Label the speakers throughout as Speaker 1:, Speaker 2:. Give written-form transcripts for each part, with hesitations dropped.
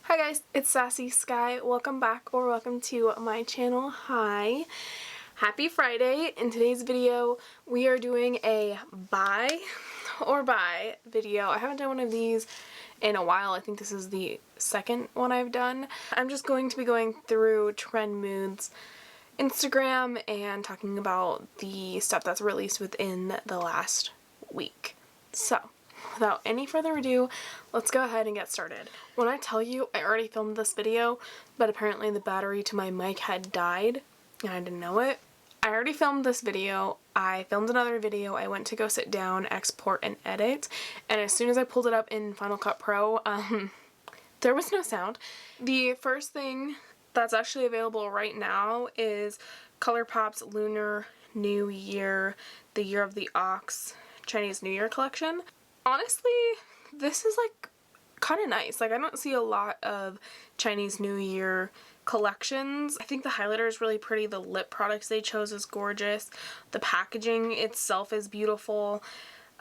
Speaker 1: Hi guys, it's Sassy Sky. Welcome back or welcome to my channel. Hi. Happy Friday. In today's video, we are doing a buy or buy video. I haven't done one of these in a while. I think this is the second one I've done. I'm just going to be going through Trend Moods Instagram and talking about the stuff that's released within the last week. So, without any further ado, let's go ahead and get started. When I tell you I already filmed this video, but apparently the battery to my mic had died and I didn't know it. I already filmed this video. I filmed another video. I went to go sit down, export, and edit, and as soon as I pulled it up in Final Cut Pro, there was no sound. The first thing that's actually available right now is Colourpop's Lunar New Year, the Year of the Ox Chinese New Year collection. Honestly, this is like kind of nice. Like, I don't see a lot of Chinese New Year collections. I think the highlighter is really pretty. The lip products they chose is gorgeous. The packaging itself is beautiful.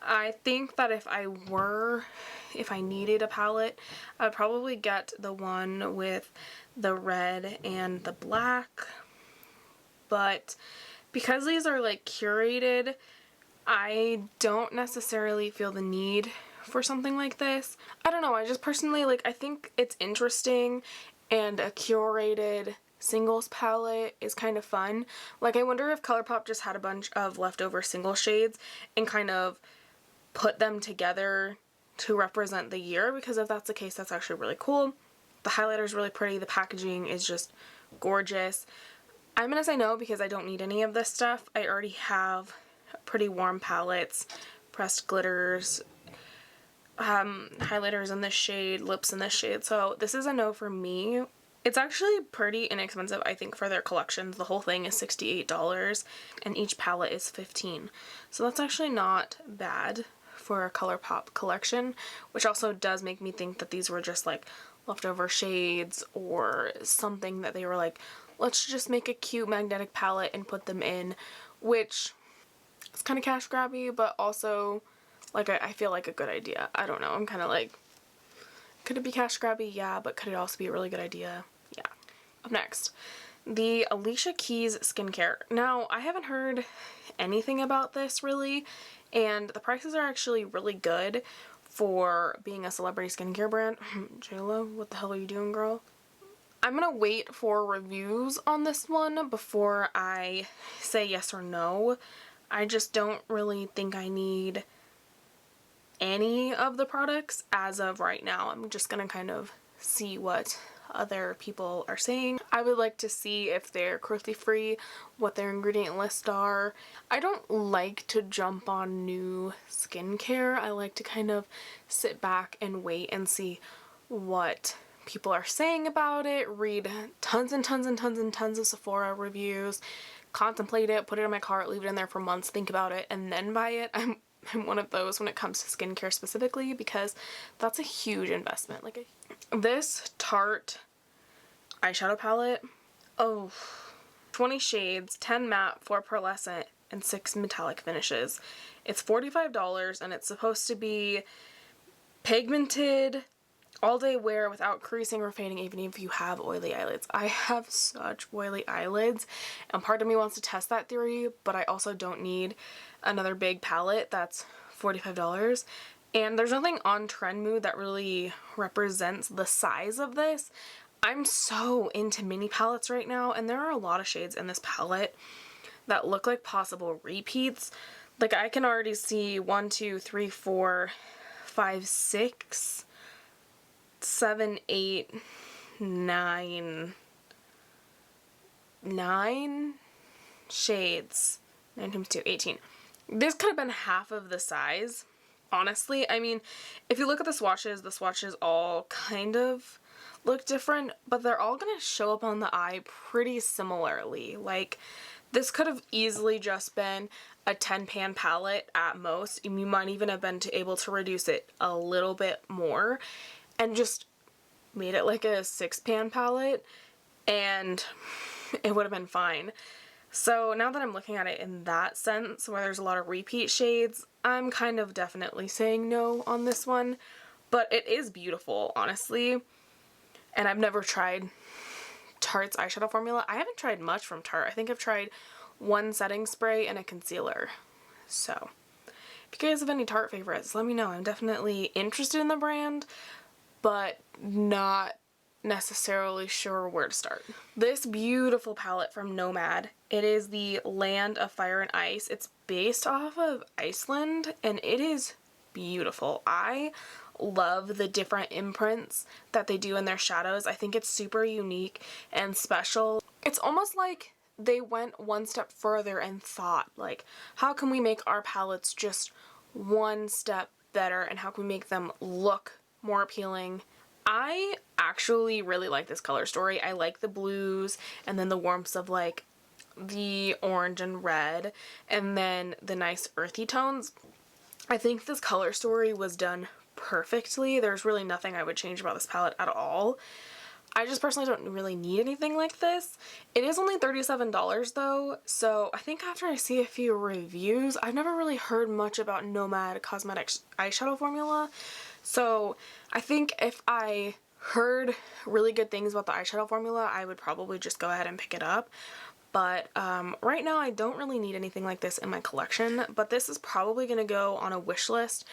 Speaker 1: I think that if I needed a palette, I would probably get the one with the red and the black. But because these are like curated, I don't necessarily feel the need for something like this. I don't know, I just personally I think it's interesting, and a curated singles palette is kind of fun. Like, I wonder if Colourpop just had a bunch of leftover single shades and kind of put them together to represent the year, because if that's the case, that's actually really cool. The highlighter is really pretty. The packaging is just gorgeous. I'm gonna say no because I don't need any of this stuff. I already have pretty warm palettes, pressed glitters, highlighters in this shade, lips in this shade, so this is a no for me. It's actually pretty inexpensive, I think, for their collections. The whole thing is $68 and each palette is $15, so that's actually not bad for a Colourpop collection, which also does make me think that these were just like leftover shades or something that they were like, let's just make a cute magnetic palette and put them in, which it's kind of cash grabby, but also like I feel like a good idea. I don't know, I'm kind of like, could it be cash grabby? Yeah, but could it also be a really good idea? Yeah. Up next, the Alicia Keys skincare. Now, I haven't heard anything about this really, and the prices are actually really good for being a celebrity skincare brand. JLo, what the hell are you doing, girl? I'm gonna wait for reviews on this one before I say yes or no. I just don't really think I need any of the products as of right now. I'm just gonna kind of see what other people are saying. I would like to see if they're cruelty free, what their ingredient lists are. I don't like to jump on new skincare. I like to kind of sit back and wait and see what people are saying about it, read tons and tons and tons and tons of Sephora reviews, contemplate it, put it in my cart, leave it in there for months, think about it, and then buy it. I'm one of those when it comes to skincare specifically, because that's a huge investment. Like, this Tarte eyeshadow palette, 20 shades, 10 matte, 4 pearlescent, and 6 metallic finishes. It's $45 and it's supposed to be pigmented, all day wear without creasing or fading, even if you have oily eyelids. I have such oily eyelids, and part of me wants to test that theory, but I also don't need another big palette that's $45. And there's nothing on Trend Mood that really represents the size of this. I'm so into mini palettes right now, and there are a lot of shades in this palette that look like possible repeats. Like, I can already see 1, 2, 3, 4, 5, 6, 7, 8, 9 shades. 9 times 2, 18. This could have been half of the size, honestly. I mean, if you look at the swatches all kind of look different, but they're all gonna show up on the eye pretty similarly. Like, this could have easily just been a 10-pan palette at most, and you might even have been able to reduce it a little bit more and just made it like a 6-pan palette, and it would have been fine. So now that I'm looking at it in that sense, where there's a lot of repeat shades, I'm kind of definitely saying no on this one, but it is beautiful, honestly. and I've never tried Tarte's eyeshadow formula. I haven't tried much from Tarte. I think I've tried one setting spray and a concealer. So if you guys have any Tarte favorites, let me know. I'm definitely interested in the brand, but not necessarily sure where to start. This beautiful palette from Nomad, it is the Land of Fire and Ice. It's based off of Iceland, and it is beautiful. I love the different imprints that they do in their shadows. I think it's super unique and special. It's almost like they went one step further and thought, like, how can we make our palettes just one step better, and how can we make them look more appealing? I actually really like this color story. I like the blues and then the warmths of like the orange and red and then the nice earthy tones. I think this color story was done perfectly. There's really nothing I would change about this palette at all. I just personally don't really need anything like this. It is only $37 though, so I think after I see a few reviews, I've never really heard much about Nomad Cosmetics eyeshadow formula. So I think if I heard really good things about the eyeshadow formula, I would probably just go ahead and pick it up. But right now I don't really need anything like this in my collection, but this is probably going to go on a wish list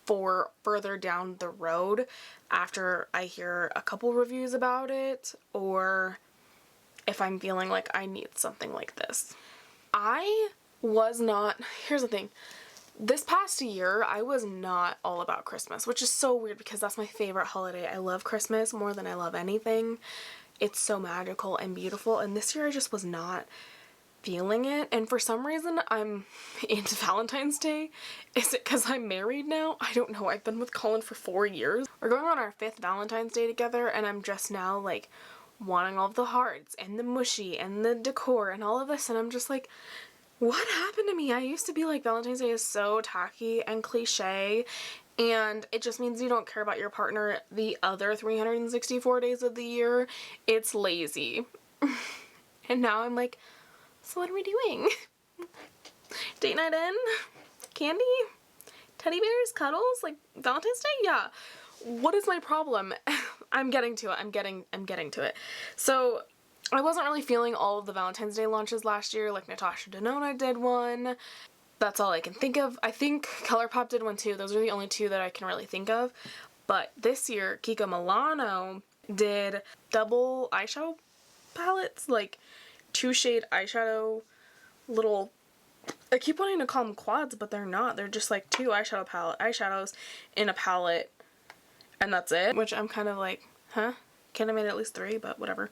Speaker 1: for further down the road after I hear a couple reviews about it, or if I'm feeling like I need something like this. Here's the thing. This past year, I was not all about Christmas, which is so weird because that's my favorite holiday. I love Christmas more than I love anything. It's so magical and beautiful, and this year I just was not feeling it, and for some reason I'm into Valentine's Day. Is it because I'm married now? I don't know. I've been with Colin for 4 years. We're going on our 5th Valentine's Day together, and I'm just now like wanting all of the hearts and the mushy and the decor and all of this, and I'm just like, what happened to me? I used to be like, Valentine's Day is so tacky and cliche, and it just means you don't care about your partner the other 364 days of the year. It's lazy. And now I'm like, so what are we doing? Date night in? Candy? Teddy bears? Cuddles? Like Valentine's Day? Yeah. What is my problem? I'm getting to it. I'm getting to it. So I wasn't really feeling all of the Valentine's Day launches last year. Like Natasha Denona did one. That's all I can think of. I think Colourpop did one too. Those are the only two that I can really think of. But this year, Kiko Milano did double eyeshadow palettes, like 2-shade eyeshadow little, I keep wanting to call them quads, but they're not. They're just like 2 eyeshadows in a palette, and that's it. Which I'm kind of like, huh? Could have made at least 3, but whatever.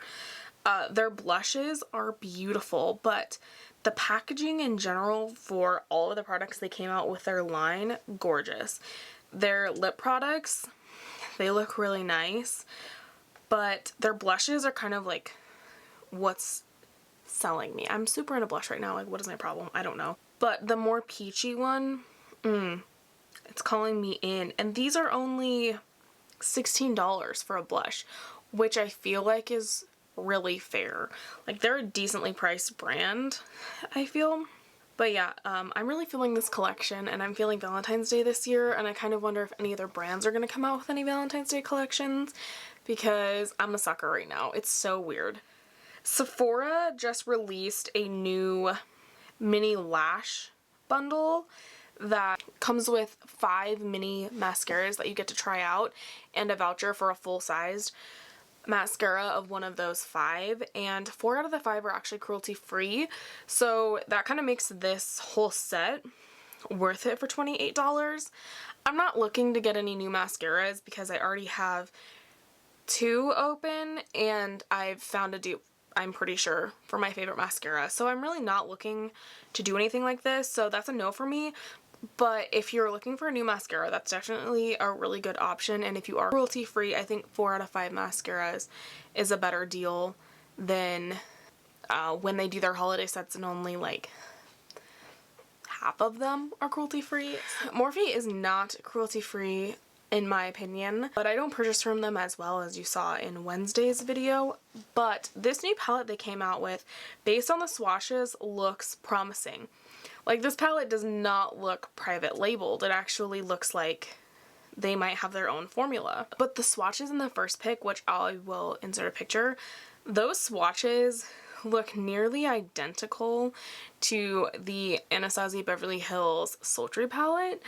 Speaker 1: Their blushes are beautiful, but the packaging in general for all of the products they came out with their line, gorgeous. Their lip products, they look really nice, but their blushes are kind of like what's selling me. I'm super into blush right now. Like, what is my problem? I don't know. But the more peachy one, it's calling me in. And these are only $16 for a blush, which I feel like is really fair. Like, they're a decently priced brand, I feel. But yeah, I'm really feeling this collection, and I'm feeling Valentine's Day this year, and I kind of wonder if any other brands are going to come out with any Valentine's Day collections, because I'm a sucker right now. It's so weird. Sephora just released a new mini lash bundle that comes with 5 mini mascaras that you get to try out and a voucher for a full-sized mascara of one of those 5, and 4 out of the 5 are actually cruelty-free, so that kind of makes this whole set worth it for $28. I'm not looking to get any new mascaras because I already have 2 open, and I've found a dupe, I'm pretty sure, for my favorite mascara, so I'm really not looking to do anything like this, so that's a no for me. But if you're looking for a new mascara, that's definitely a really good option, and if you are cruelty-free, I think 4 out of 5 mascaras is a better deal than when they do their holiday sets and only like half of them are cruelty-free. Morphe is not cruelty-free in my opinion, but I don't purchase from them as well, as you saw in Wednesday's video. But this new palette they came out with, based on the swatches, looks promising. Like, this palette does not look private labeled. It actually looks like they might have their own formula. But the swatches in the first pick, which I will insert a picture, those swatches look nearly identical to the Anastasia Beverly Hills Sultry palette.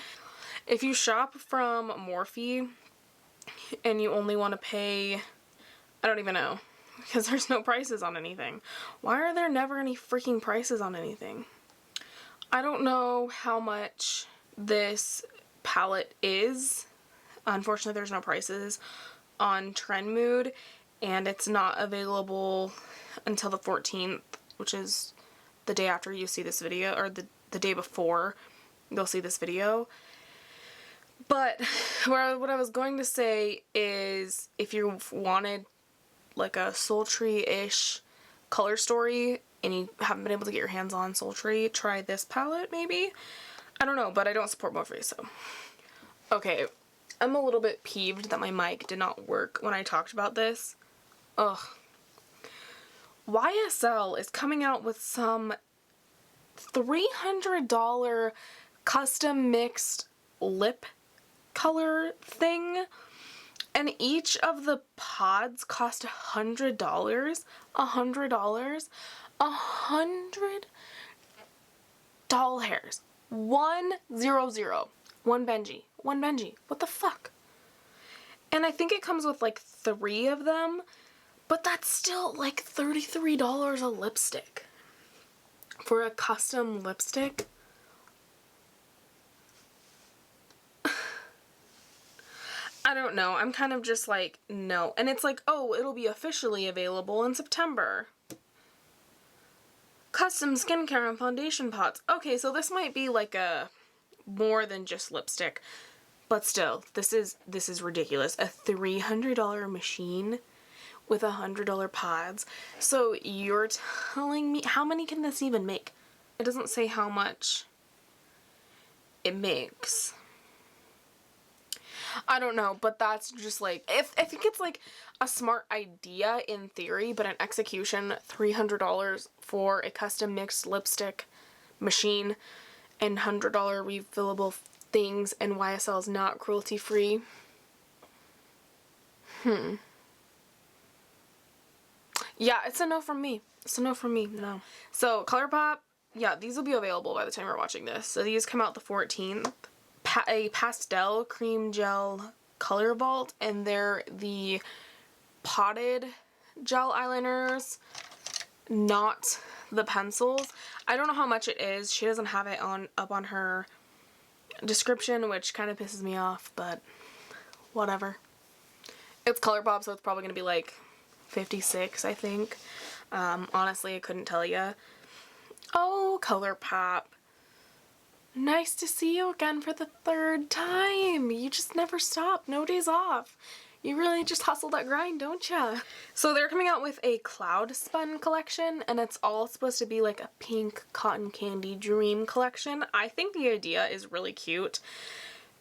Speaker 1: If you shop from Morphe and you only want to pay, I don't even know, because there's no prices on anything. Why are there never any freaking prices on anything? I don't know how much this palette is. Unfortunately, there's no prices on Trendmood, and it's not available until the 14th, which is the day after you see this video, or the day before you'll see this video. But what I was going to say is, if you wanted like a sultry-ish color story and you haven't been able to get your hands on sultry, try this palette maybe. I don't know, but I don't support Morphe, so. Okay, I'm a little bit peeved that my mic did not work when I talked about this. Ugh. YSL is coming out with some $300 custom mixed lip color thing, and each of the pods cost $100. $100 doll hairs. 100. One Benji. What the fuck? And I think it comes with like 3 of them, but that's still like $33 a lipstick for a custom lipstick. I don't know. I'm kind of just like, no. And it's like, oh, it'll be officially available in September. Custom skincare and foundation pots. Okay, so this might be like a more than just lipstick, but still, this is ridiculous. A $300 machine with $100 pods. So you're telling me, how many can this even make? It doesn't say how much it makes. I don't know, but that's just like, I think it's like a smart idea in theory, but in execution, $300 for a custom mixed lipstick machine and $100 refillable things, and YSL is not cruelty free. Yeah, it's a no from me. It's a no from me, no. So Colourpop, yeah, these will be available by the time you're watching this. So these come out the 14th. A pastel cream gel color vault, and they're the potted gel eyeliners, not the pencils. I don't know how much it is. She doesn't have it up on her description, which kind of pisses me off, but whatever. It's Colourpop, so it's probably going to be like $56, I think. Honestly, I couldn't tell you. Oh, Colourpop. Nice to see you again for the 3rd time. You just never stop. No days off. You really just hustle that grind, don't ya? So they're coming out with a Cloud Spun collection, and it's all supposed to be like a pink cotton candy dream collection. I think the idea is really cute,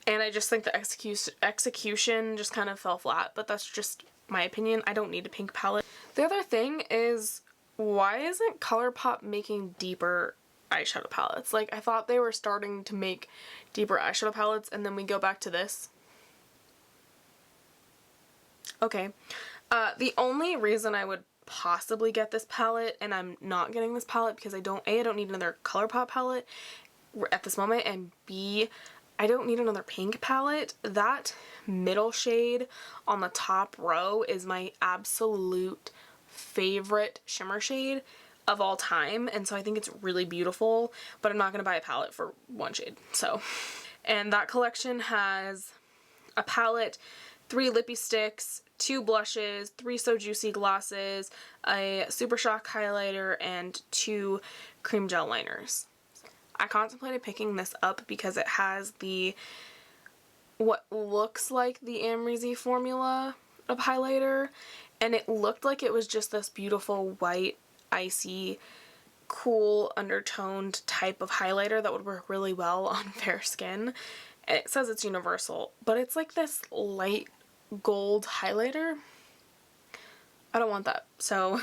Speaker 1: and I just think the execution just kind of fell flat, but that's just my opinion. I don't need a pink palette. The other thing is, why isn't Colourpop making deeper eyeshadow palettes? Like, I thought they were starting to make deeper eyeshadow palettes, and then we go back to this. Okay. The only reason I would possibly get this palette, and I'm not getting this palette because I don't need another Colourpop palette at this moment, and B, I don't need another pink palette. That middle shade on the top row is my absolute favorite shimmer shade of all time, and so I think it's really beautiful, but I'm not going to buy a palette for one shade, so. And that collection has a palette, 3 lippy sticks, 2 blushes, 3 So Juicy glosses, a Super Shock highlighter, and 2 cream gel liners. I contemplated picking this up because it has what looks like the Amrezy formula of highlighter, and it looked like it was just this beautiful white icy, cool, undertoned type of highlighter that would work really well on fair skin. And it says it's universal, but it's like this light gold highlighter. I don't want that, so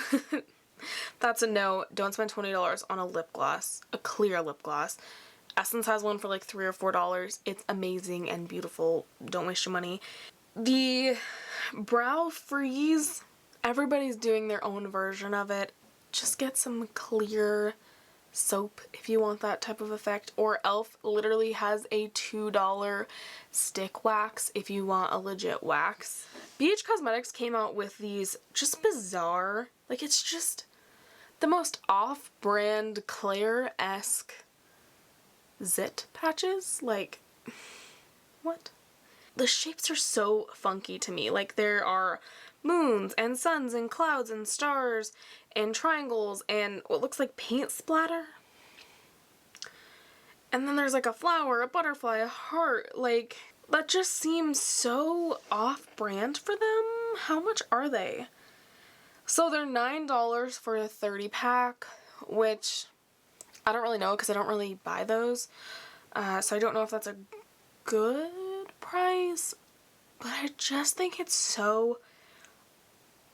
Speaker 1: that's a no. Don't spend $20 on a lip gloss, a clear lip gloss. Essence has one for like $3 or $4. It's amazing and beautiful. Don't waste your money. The brow freeze, everybody's doing their own version of it. Just get some clear soap if you want that type of effect, or e.l.f. literally has a $2 stick wax if you want a legit wax. BH Cosmetics came out with these just bizarre, like it's just the most off-brand Claire-esque zit patches. Like, what? The shapes are so funky to me. Like, there are moons and suns and clouds and stars and triangles and what looks like paint splatter. And then there's like a flower, a butterfly, a heart. Like, that just seems so off-brand for them. How much are they? So they're $9 for a 30 pack, which I don't really know because I don't really buy those. So I don't know if that's a good price, but I just think it's so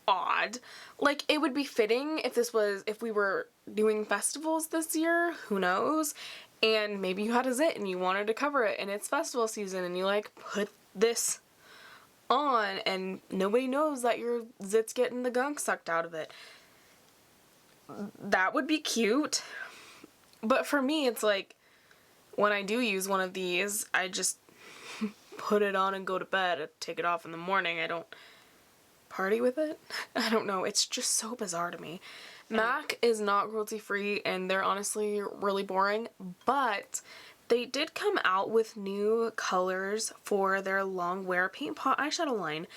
Speaker 1: odd. Like, it would be fitting if we were doing festivals this year, who knows, and maybe you had a zit and you wanted to cover it and it's festival season and you like put this on and nobody knows that your zit's getting the gunk sucked out of it. That would be cute. But for me, it's like, when I do use one of these, I just put it on and go to bed. I take it off in the morning. I don't party with it. I don't know. It's just so bizarre to me. MAC is not cruelty free and they're honestly really boring, but they did come out with new colors for their long wear paint pot eyeshadow line,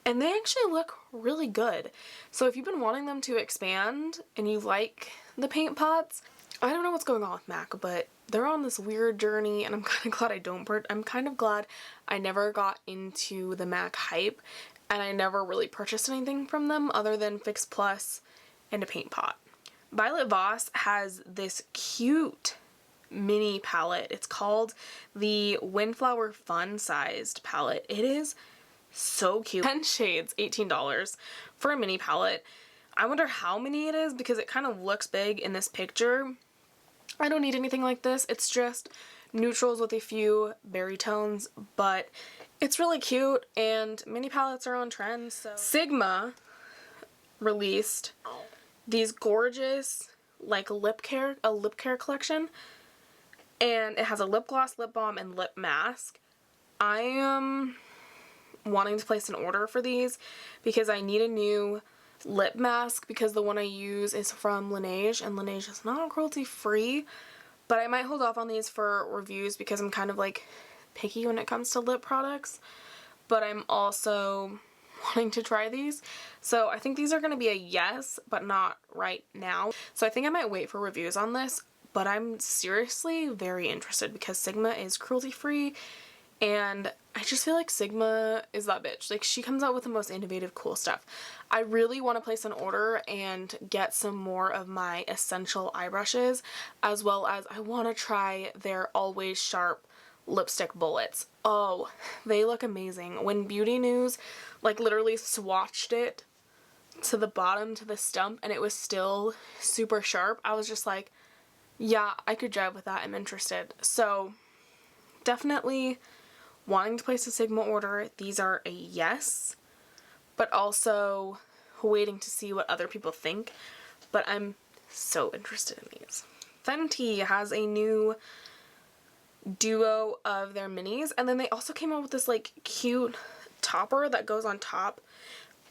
Speaker 1: and they actually look really good. So if you've been wanting them to expand and you like the paint pots, I don't know what's going on with MAC, but they're on this weird journey and I'm kind of glad I'm kind of glad I never got into the MAC hype and I never really purchased anything from them other than Fix Plus and a paint pot. Violet Voss has this cute mini palette. It's called the Windflower Fun Sized palette. It is so cute. 10 shades, $18 for a mini palette. I wonder how many it is because it kind of looks big in this picture. I don't need anything like this. It's just neutrals with a few berry tones, but it's really cute and mini palettes are on trend. So Sigma released these gorgeous like a lip care collection, and it has a lip gloss, lip balm, and lip mask. I am wanting to place an order for these because I need a new lip mask because the one I use is from Laneige and Laneige is not cruelty free, but I might hold off on these for reviews because I'm kind of like picky when it comes to lip products, but I'm also wanting to try these. So I think these are going to be a yes, but not right now. So I think I might wait for reviews on this, but I'm seriously very interested because Sigma is cruelty free and I just feel like Sigma is that bitch. Like, she comes out with the most innovative, cool stuff. I really want to place an order and get some more of my essential eye brushes, as well as I want to try their Always Sharp lipstick bullets. Oh, they look amazing. When Beauty News like literally swatched it to the bottom, to the stump, and it was still super sharp, I was just like, yeah, I could jive with that. I'm interested. So definitely wanting to place a Sigma order. These are a yes, but also waiting to see what other people think. But I'm so interested in these. Fenty has a new duo of their minis, and then they also came out with this like cute topper that goes on top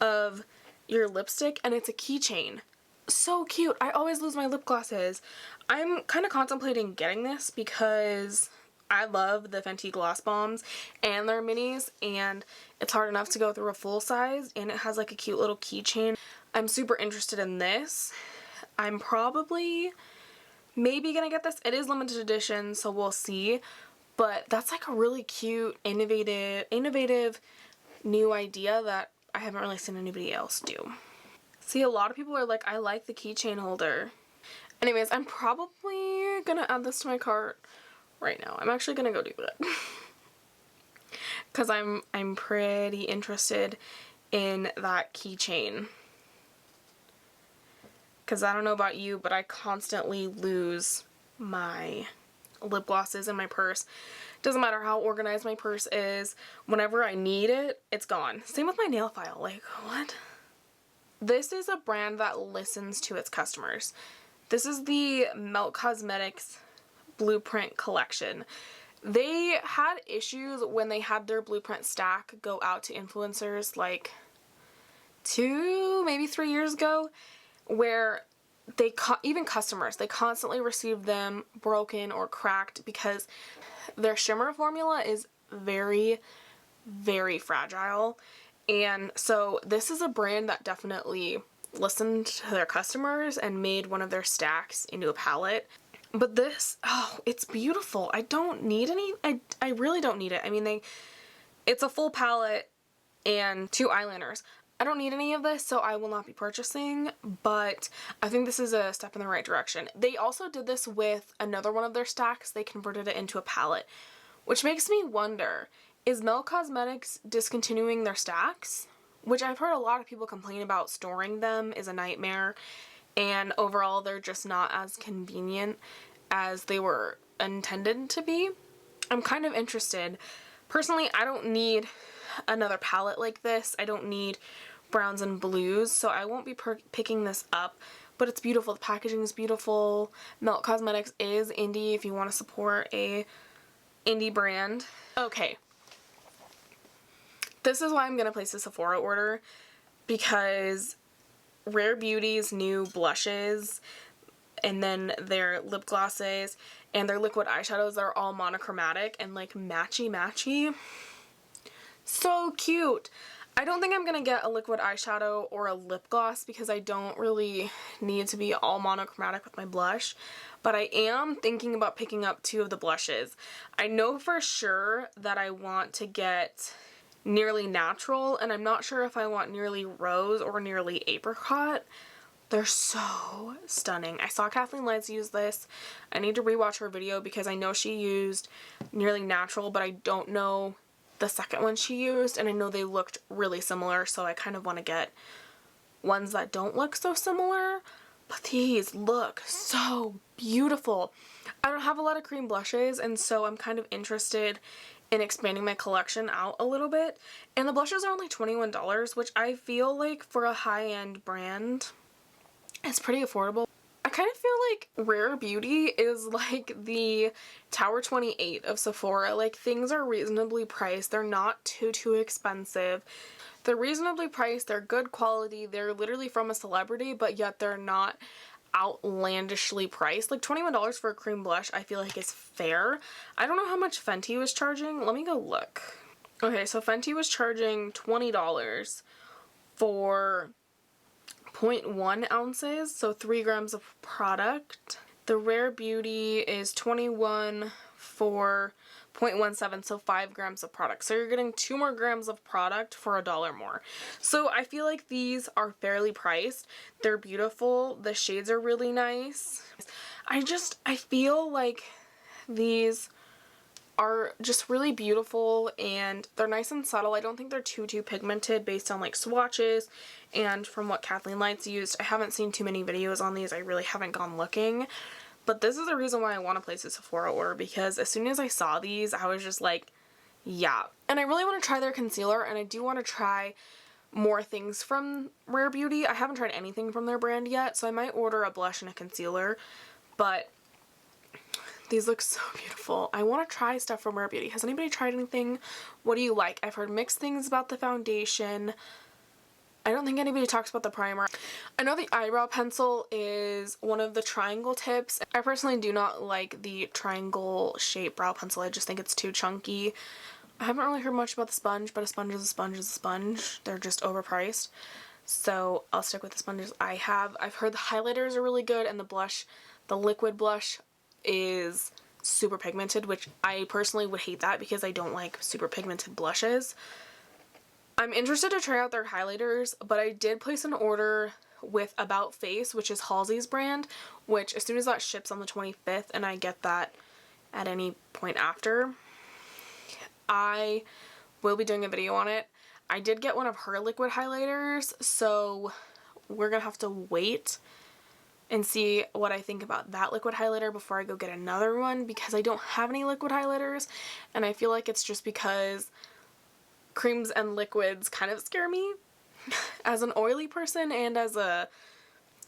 Speaker 1: of your lipstick, and it's a keychain. So cute. I always lose my lip glosses. I'm kind of contemplating getting this because I love the Fenty gloss bombs and their minis, and it's hard enough to go through a full size, and it has like a cute little keychain. I'm super interested in this. I'm probably maybe gonna get this. It is limited edition, so we'll see, but that's like a really cute, innovative new idea that I haven't really seen anybody else do. See, a lot of people are like, I like the keychain holder. Anyways, I'm probably gonna add this to my cart right now. I'm actually gonna go do that because I'm pretty interested in that keychain, because I don't know about you, but I constantly lose my lip glosses in my purse. Doesn't matter how organized my purse is. Whenever I need it, it's gone. Same with my nail file. Like, what? This is a brand that listens to its customers. This is the Melt Cosmetics Blueprint collection. They had issues when they had their Blueprint stack go out to influencers like 2, maybe 3 years ago, where even customers, they constantly received them broken or cracked because their shimmer formula is very, very fragile. And so this is a brand that definitely listened to their customers and made one of their stacks into a palette. But this, oh, it's beautiful. I don't need any, I really don't need it. I mean, it's a full palette and 2 eyeliners. I don't need any of this, so I will not be purchasing, but I think this is a step in the right direction. They also did this with another one of their stacks. They converted it into a palette, which makes me wonder, is Melt Cosmetics discontinuing their stacks? Which I've heard a lot of people complain about. Storing them is a nightmare, and overall they're just not as convenient as they were intended to be. I'm kind of interested. Personally, I don't need another palette like this. I don't need browns and blues, so I won't be picking this up, but it's beautiful. The packaging is beautiful. Melt Cosmetics is indie if you want to support a indie brand. Okay, this is why I'm gonna place a Sephora order, because Rare Beauty's new blushes and then their lip glosses and their liquid eyeshadows are all monochromatic and like matchy. So cute. I don't think I'm gonna get a liquid eyeshadow or a lip gloss because I don't really need to be all monochromatic with my blush, but I am thinking about picking up 2 of the blushes. I know for sure that I want to get Nearly Natural, and I'm not sure if I want Nearly Rose or Nearly Apricot. They're so stunning. I saw Kathleen Lights use this. I need to rewatch her video because I know she used Nearly Natural, but I don't know the second one she used, and I know they looked really similar, so I kind of want to get ones that don't look so similar. But these look so beautiful. I don't have a lot of cream blushes, and so I'm kind of interested in expanding my collection out a little bit. And the blushes are only $21, which I feel like for a high-end brand, it's pretty affordable. I kind of feel like Rare Beauty is like the Tower 28 of Sephora. Like, things are reasonably priced. They're not too expensive. They're reasonably priced. They're good quality. They're literally from a celebrity, but yet they're not outlandishly priced. Like, $21 for a cream blush I feel like is fair. I don't know how much Fenty was charging. Let me go look. Okay, so Fenty was charging $20 for 0.1 ounces, so 3 grams of product. The Rare Beauty is 21 for 0.17, so 5 grams of product. So you're getting 2 more grams of product for $1 more. So I feel like these are fairly priced. They're beautiful. The shades are really nice. I feel like these are just really beautiful and they're nice and subtle. I don't think they're too pigmented based on like swatches and from what Kathleen Lights used. I haven't seen too many videos on these. I really haven't gone looking. But this is the reason why I want to place a Sephora order, because as soon as I saw these, I was just like, yeah. And I really want to try their concealer, and I do want to try more things from Rare Beauty. I haven't tried anything from their brand yet, so I might order a blush and a concealer, but these look so beautiful. I want to try stuff from Rare Beauty. Has anybody tried anything? What do you like? I've heard mixed things about the foundation. I don't think anybody talks about the primer. I know the eyebrow pencil is one of the triangle tips. I personally do not like the triangle shaped brow pencil. I just think it's too chunky. I haven't really heard much about the sponge, but a sponge is a sponge is a sponge. They're just overpriced. So I'll stick with the sponges I have. I've heard the highlighters are really good, and the blush, the liquid blush, is super pigmented, which I personally would hate that because I don't like super pigmented blushes. I'm interested to try out their highlighters, but I did place an order with About Face, which is Halsey's brand, which as soon as that ships on the 25th and I get that at any point after, I will be doing a video on it. I did get one of her liquid highlighters, so we're gonna have to wait and see what I think about that liquid highlighter before I go get another one, because I don't have any liquid highlighters, and I feel like it's just because creams and liquids kind of scare me. As an oily person and as a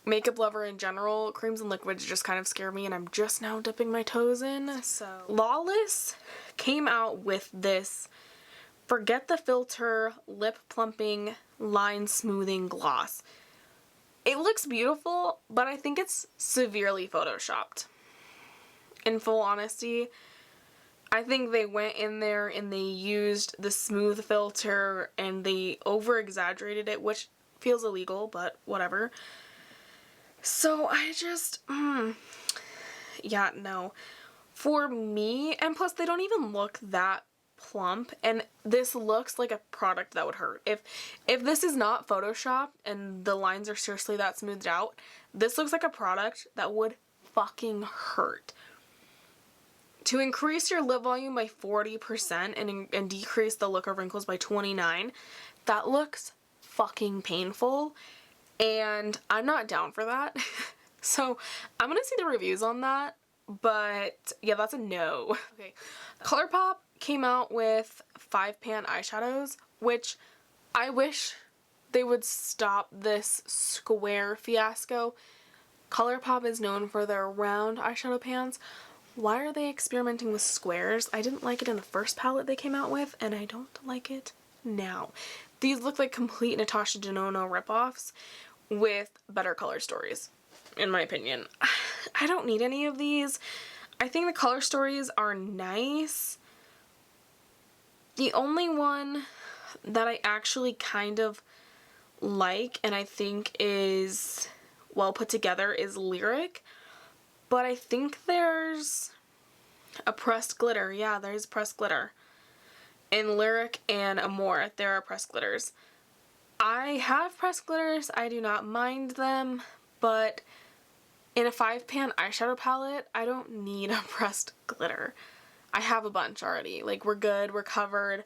Speaker 1: makeup lover in general, creams and liquids just kind of scare me, and I'm just now dipping my toes in. So Lawless came out with this Forget the Filter Lip Plumping Line Smoothing Gloss. It looks beautiful, but I think it's severely photoshopped. In full honesty, I think they went in there and they used the smooth filter and they over-exaggerated it, which feels illegal, but whatever. So I just, yeah, no. For me, and plus they don't even look that plump, and this looks like a product that would hurt. If this is not photoshopped and the lines are seriously that smoothed out, this looks like a product that would fucking hurt. To increase your lip volume by 40% and decrease the look of wrinkles by 29%, that looks fucking painful, and I'm not down for that. So I'm gonna see the reviews on that, but yeah, that's a no. Okay, Colourpop came out with 5-pan eyeshadows, which I wish they would stop this square fiasco. Colourpop is known for their round eyeshadow pans. Why are they experimenting with squares? I didn't like it in the first palette they came out with, and I don't like it now. These look like complete Natasha Denona ripoffs with better color stories, in my opinion. I don't need any of these. I think the color stories are nice. The only one that I actually kind of like and I think is well put together is Lyric. But I think there's a pressed glitter. Yeah, there's pressed glitter. In Lyric and Amore, there are pressed glitters. I have pressed glitters. I do not mind them. But in a 5-pan eyeshadow palette, I don't need a pressed glitter. I have a bunch already. Like, we're good. We're covered.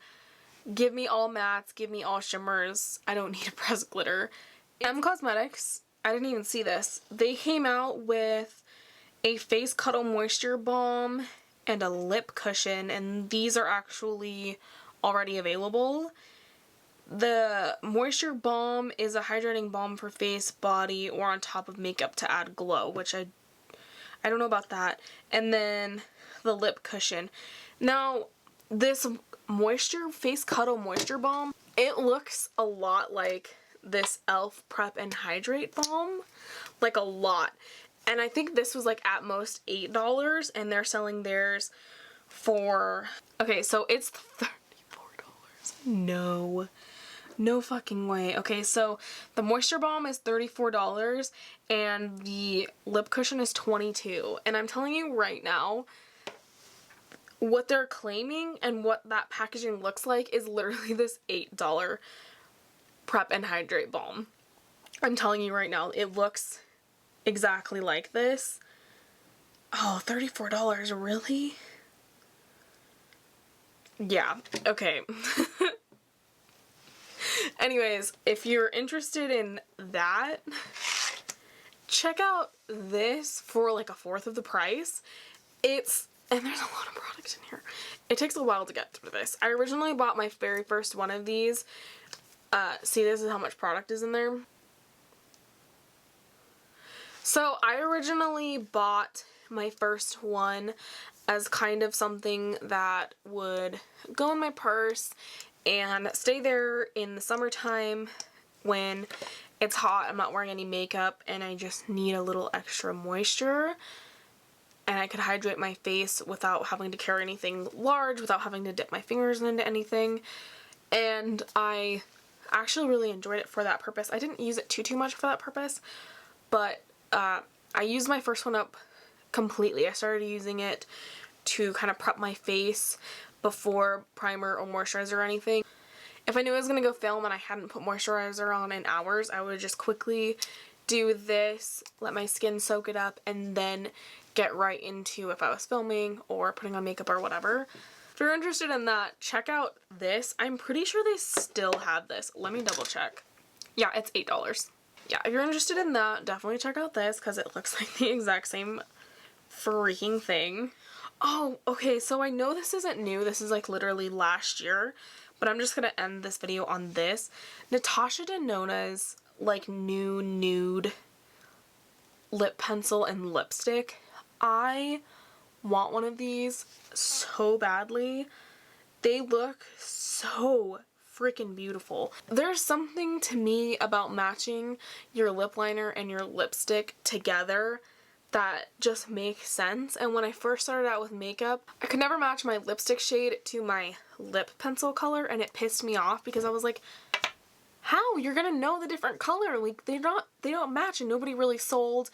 Speaker 1: Give me all mattes. Give me all shimmers. I don't need a pressed glitter. M Cosmetics, I didn't even see this. They came out with a face cuddle moisture balm and a lip cushion, and these are actually already available. The moisture balm is a hydrating balm for face, body, or on top of makeup to add glow, which I don't know about that. And then the lip cushion. Now, this face cuddle moisture balm, it looks a lot like this e.l.f. Prep and Hydrate balm, like a lot. And I think this was like at most $8, and they're selling theirs for, okay, so it's $34. No fucking way. Okay, so the moisture balm is $34 and the lip cushion is $22. And I'm telling you right now, what they're claiming and what that packaging looks like is literally this $8 Prep and Hydrate balm. I'm telling you right now, it looks exactly like this. Oh, $34, really? Yeah, okay. Anyways, if you're interested in that, check out this for like a fourth of the price. And there's a lot of product in here. It takes a while to get through this. I originally bought my very first one of these. See, this is how much product is in there. So I originally bought my first one as kind of something that would go in my purse and stay there in the summertime when it's hot, I'm not wearing any makeup, and I just need a little extra moisture. And I could hydrate my face without having to carry anything large, without having to dip my fingers into anything. And I actually really enjoyed it for that purpose. I didn't use it too much for that purpose, but I used my first one up completely. I started using it to kind of prep my face before primer or moisturizer or anything. If I knew I was going to go film and I hadn't put moisturizer on in hours, I would just quickly do this, let my skin soak it up, and then get right into if I was filming or putting on makeup or whatever. If you're interested in that, check out this. I'm pretty sure they still have this. Let me double check. Yeah, it's $8. yeah, if you're interested in that, definitely check out this because it looks like the exact same freaking thing. Oh, okay, so I know this isn't new. This is like literally last year, but I'm just gonna end this video on this. Natasha Denona's like new nude lip pencil and lipstick. I want one of these so badly. They look so freaking beautiful. There's something to me about matching your lip liner and your lipstick together that just makes sense. And when I first started out with makeup, I could never match my lipstick shade to my lip pencil color, and it pissed me off because I was like, how? You're gonna know the different color. Like, they don't match, and nobody really sold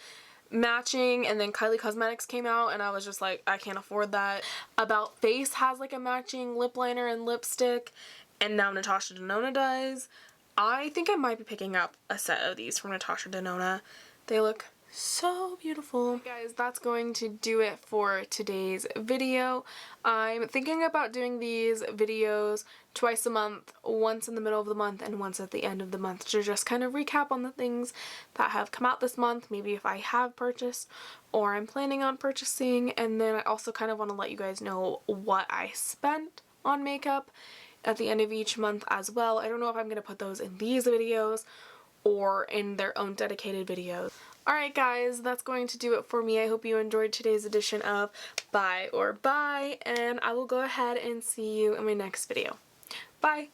Speaker 1: matching. And then Kylie Cosmetics came out and I was just like, I can't afford that. About Face has like a matching lip liner and lipstick, and now Natasha Denona does. I think I might be picking up a set of these from Natasha Denona. They look so beautiful. Guys, that's going to do it for today's video. I'm thinking about doing these videos twice a month, once in the middle of the month and once at the end of the month, to just kind of recap on the things that have come out this month, maybe if I have purchased or I'm planning on purchasing. And then I also kind of want to let you guys know what I spent on makeup at the end of each month as well. I don't know if I'm going to put those in these videos or in their own dedicated videos. Alright guys, that's going to do it for me. I hope you enjoyed today's edition of Buy or Buy, and I will go ahead and see you in my next video. Bye!